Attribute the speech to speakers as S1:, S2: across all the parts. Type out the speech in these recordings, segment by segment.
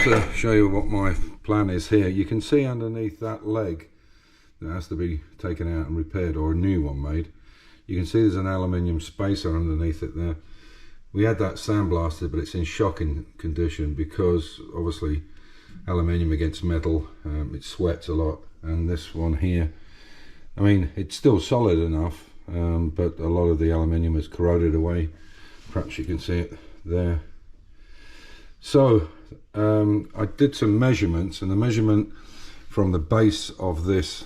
S1: to show you what my plan is here. You can see underneath that leg that has to be taken out and repaired, or a new one made. You can see there's an aluminium spacer underneath it there. We had that sandblasted, but it's in shocking condition because obviously aluminium against metal, it sweats a lot. And this one here, I mean, it's still solid enough, but a lot of the aluminium is corroded away. Perhaps you can see it there. So I did some measurements, and the measurement from the base of this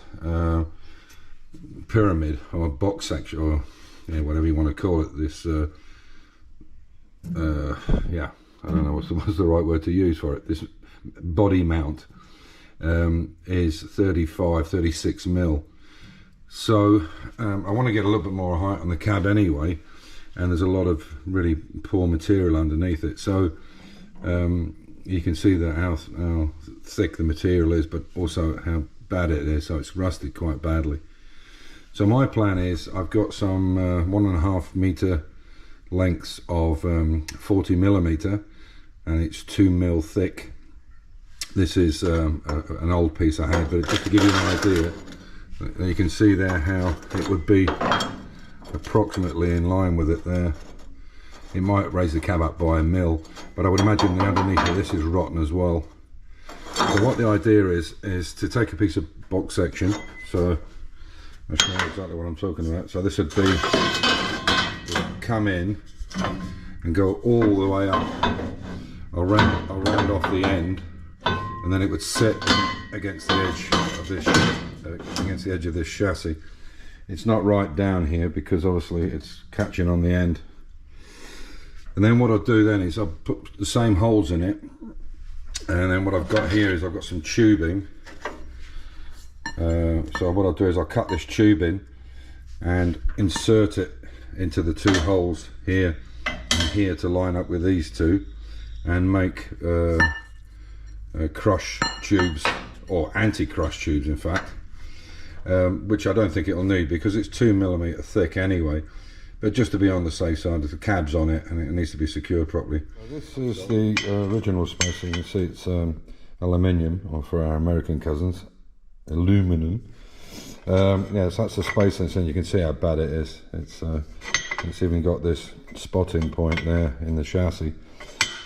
S1: pyramid, or box section, or whatever you want to call it, this yeah, I don't know what's the right word to use for it, this body mount is 36 mil. So I want to get a little bit more height on the cab anyway, and there's a lot of really poor material underneath it. So you can see that how thick the material is, but also how bad it is. So it's rusted quite badly. So my plan is, I've got some 1.5 meter lengths of 40 millimeter, and it's 2 mil thick. This is an old piece I had, but just to give you an idea, you can see there how it would be approximately in line with it there. It might raise the cab up by 1 mil, but I would imagine the underneath of this is rotten as well. So what the idea is to take a piece of box section. So I'll show you exactly what I'm talking about. So this would be, come in and go all the way up. I'll round off the end, and then it would sit against the edge of this chassis. It's not right down here because obviously it's catching on the end. And then what I'll do then is I'll put the same holes in it, and then what I've got here is I've got some tubing. So what I'll do is I'll cut this tubing and insert it into the two holes here and here to line up with these two, and make crush tubes, or anti-crush tubes in fact, which I don't think it'll need because it's 2 millimeter thick anyway. But just to be on the safe side, the cab's on it and it needs to be secured properly. This is the original spacer. You can see it's aluminium, or for our American cousins, aluminum. Yeah, so that's the spacer, and you can see how bad it is. It's even got this spotting point there in the chassis.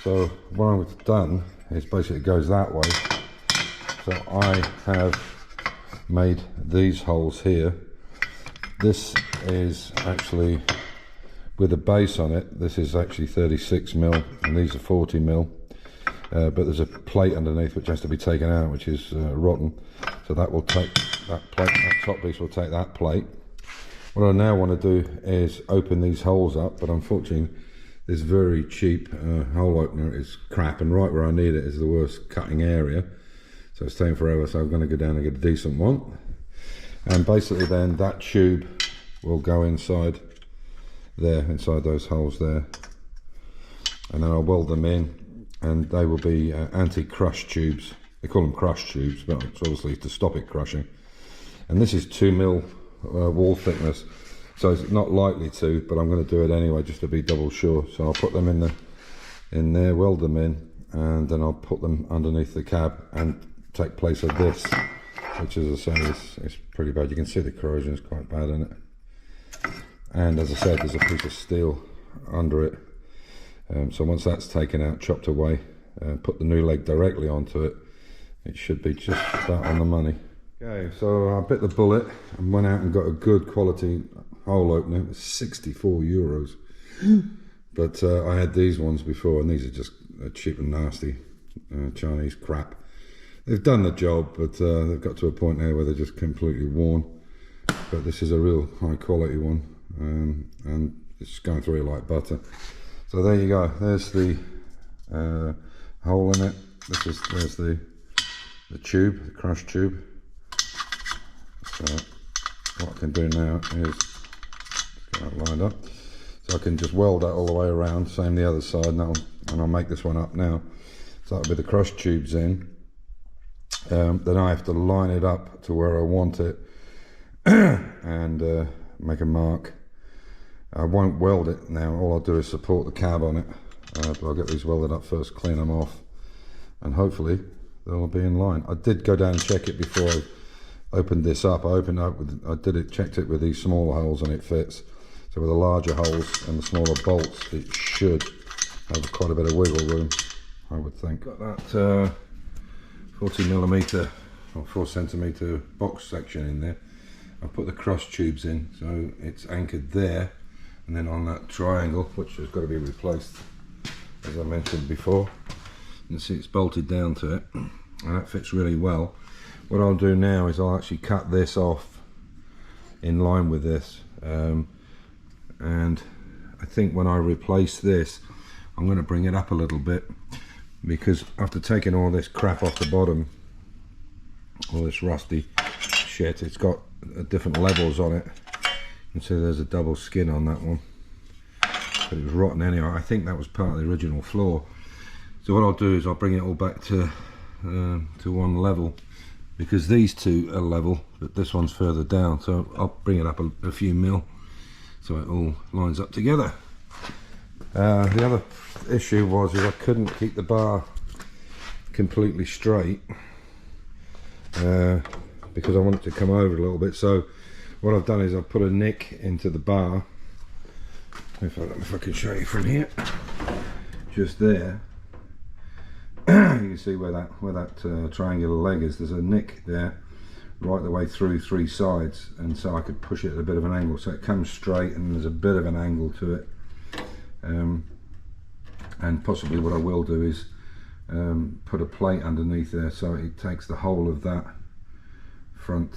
S1: So what I've done is basically it goes that way. So I have made these holes here. This is actually with a base on it. This is actually 36 mil, and these are 40 mil. But there's a plate underneath which has to be taken out, which is rotten. So that will take that plate. That top piece will take that plate. What I now want to do is open these holes up, but unfortunately this very cheap hole opener is crap, and right where I need it is the worst cutting area. So it's taking forever. So I'm going to go down and get a decent one. And basically then that tube will go inside there, inside those holes there, and then I'll weld them in, and they will be anti-crush tubes. They call them crush tubes, but it's obviously to stop it crushing. And this is 2 mil wall thickness, so it's not likely to, but I'm going to do it anyway just to be double sure. So I'll put them in there, weld them in, and then I'll put them underneath the cab and take place of this, which, as I say, is pretty bad. You can see the corrosion is quite bad in it. And as I said, there's a piece of steel under it. So once that's taken out, chopped away, put the new leg directly onto it, it should be just about on the money. Okay, so I bit the bullet and went out and got a good quality hole opener. It was 64 euros. But I had these ones before, and these are just cheap and nasty Chinese crap. They've done the job, but they've got to a point now where they're just completely worn. But this is a real high quality one, and it's going through like butter. So there you go. There's the hole in it. There's the tube, the crush tube. So what I can do now is get that lined up. So I can just weld that all the way around. Same the other side, and I'll make this one up now. So that'll be the crush tubes in. Then I have to line it up to where I want it and make a mark. I won't weld it now. All I'll do is support the cab on it. But I'll get these welded up first, clean them off, and hopefully they'll be in line. I did go down and check it before I opened this up. Checked it with these smaller holes, and it fits. So with the larger holes and the smaller bolts, it should have quite a bit of wiggle room, I would think. Got that 40mm or 4cm box section in there. I've put the cross tubes in, so it's anchored there, and then on that triangle, which has got to be replaced, as I mentioned before. You can see it's bolted down to it, and that fits really well. What I'll do now is I'll actually cut this off in line with this, and I think when I replace this, I'm going to bring it up a little bit, because after taking all this crap off the bottom, all this rusty shit, it's got different levels on it. You can see there's a double skin on that one, but it was rotten anyway. I think that was part of the original floor. So what I'll do is I'll bring it all back to one level, because these two are level, but this one's further down, so I'll bring it up a few mil so it all lines up together. The other issue was I couldn't keep the bar completely straight, because I want it to come over a little bit. So what I've done is I've put a nick into the bar, if I can show you from here, just there. You can see where that triangular leg is. There's a nick there right the way through three sides, and so I could push it at a bit of an angle so it comes straight, and there's a bit of an angle to it. And possibly what I will do is put a plate underneath there so it takes the whole of that front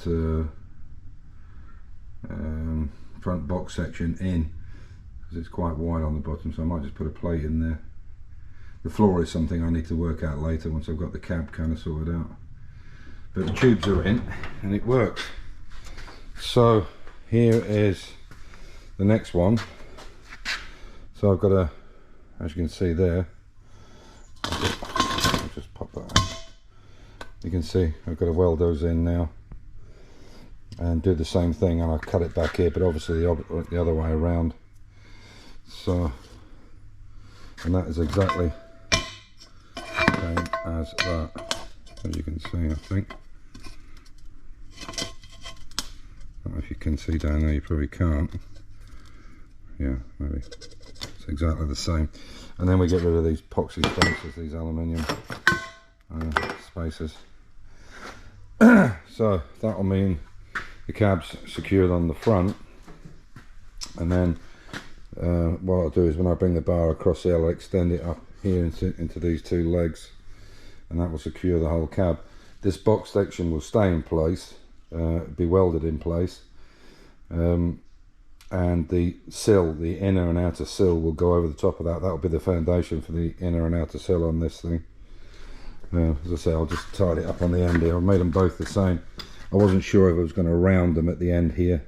S1: front box section in, because it's quite wide on the bottom, so I might just put a plate in there. The floor is something I need to work out later once I've got the cab kind of sorted out, but the tubes are in and it works. So here is the next one. So I've got a, as you can see there, I'll just pop that in. You can see I've got to weld those in now and do the same thing, and I'll cut it back here, but obviously the other way around. So, and that is exactly the same as that, as you can see, I think. I don't know if you can see down there, you probably can't. Yeah, maybe. It's exactly the same. And then we get rid of these epoxy spacers, these aluminium spacers. So that'll mean the cab's secured on the front, and then what I'll do is when I bring the bar across here, I'll extend it up here into these two legs, and that will secure the whole cab. This box section will stay in place, be welded in place, and the sill, the inner and outer sill, will go over the top of that. That'll be the foundation for the inner and outer sill on this thing. As I say, I'll just tidy it up on the end here. I've made them both the same. I wasn't sure if I was going to round them at the end here,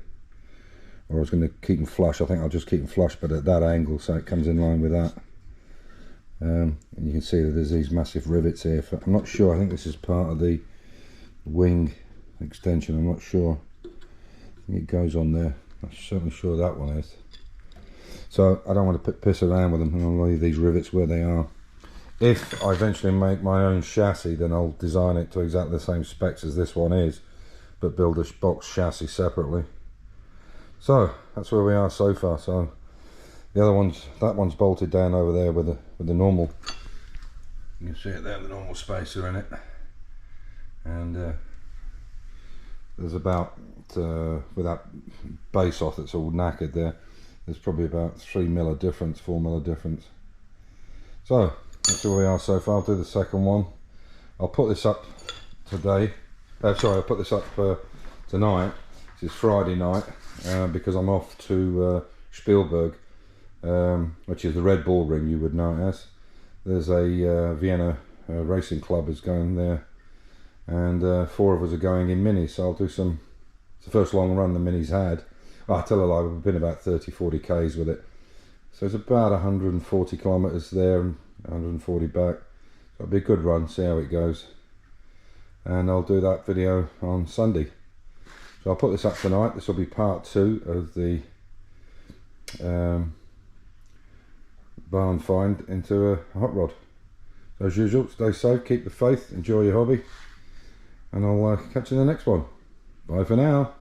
S1: or I was going to keep them flush. I think I'll just keep them flush, but at that angle, so it comes in line with that. And you can see that there's these massive rivets here. I'm not sure, I think this is part of the wing extension, I'm not sure. I think it goes on there. I'm certainly sure that one is. So I don't want to piss around with them, and I'll leave these rivets where they are. If I eventually make my own chassis, then I'll design it to exactly the same specs as this one is, but build a box chassis separately. So that's where we are so far. So the other one's, that one's bolted down over there with the normal, you can see it there, the normal spacer in it, and there's about with that base off that's all knackered there, there's probably about 3 mil of difference, 4 mil of difference. So that's where we are so far. I'll do the second one. I'll put this up today. Sorry, I'll put this up tonight. This is Friday night, because I'm off to Spielberg, which is the Red Bull ring, you would know it as. There's a Vienna racing club is going there, and 4 of us are going in minis. So I'll do some. It's the first long run the minis had. Oh, I tell a lie, we've been about 30-40 k's with it. So it's about 140 kilometers there and 140 back. So it'll be a good run. See how it goes. And I'll do that video on Sunday. So I'll put this up tonight. This will be part 2 of the barn find into a hot rod. So as usual, stay safe, keep the faith, enjoy your hobby, and I'll catch you in the next one. Bye for now.